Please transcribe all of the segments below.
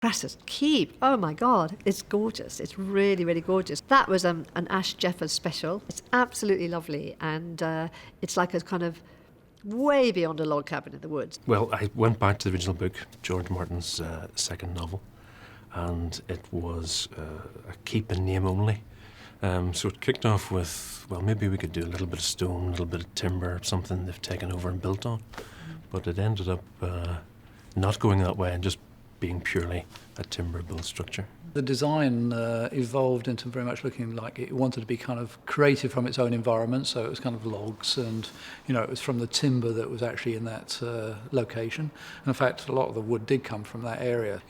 Craster Keep, oh my God, it's gorgeous. It's really, really gorgeous. That was an Ash Jeffers special. It's absolutely lovely, and it's like a kind of way beyond a log cabin in the woods. Well, I went back to the original book, George Martin's second novel, and it was a keep in name only. So it kicked off with, well, maybe we could do a little bit of stone, a little bit of timber, something they've taken over and built on. But it ended up not going that way and just being purely a timber-built structure. The design evolved into very much looking like it wanted to be kind of created from its own environment, so it was kind of logs and, it was from the timber that was actually in that location. And in fact, a lot of the wood did come from that area,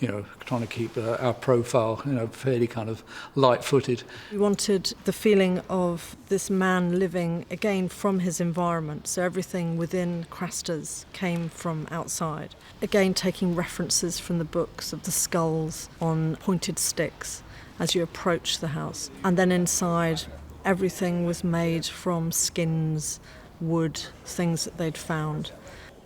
trying to keep our profile, fairly kind of light-footed. We wanted the feeling of this man living, again, from his environment, so everything within Craster's came from outside. Again, taking references from the books of the skulls on pointed sticks as you approach the house. And then inside, everything was made from skins, wood, things that they'd found.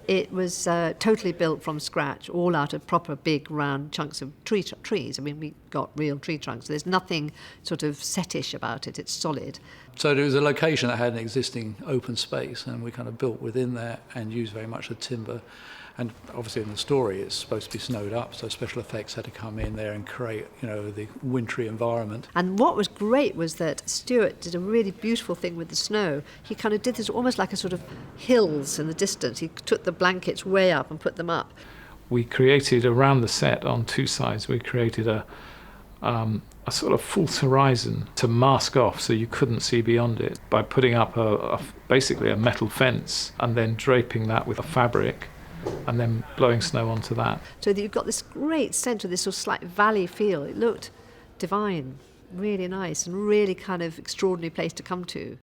It was totally built from scratch, all out of proper big round chunks of trees. I mean, we got real tree trunks. There's nothing sort of setish about it. It's solid. So there was a location that had an existing open space, and we kind of built within that and used very much the timber. And obviously in the story it's supposed to be snowed up, so special effects had to come in there and create, the wintry environment. And what was great was that Stuart did a really beautiful thing with the snow. He kind of did this almost like a sort of hills in the distance. He took the blankets way up and put them up. We created around the set on two sides, we created a sort of false horizon to mask off so you couldn't see beyond it by putting up basically a metal fence and then draping that with a fabric and then blowing snow onto that. So that you've got this great sense of this sort of slight valley feel. It looked divine, really nice, and really kind of extraordinary place to come to.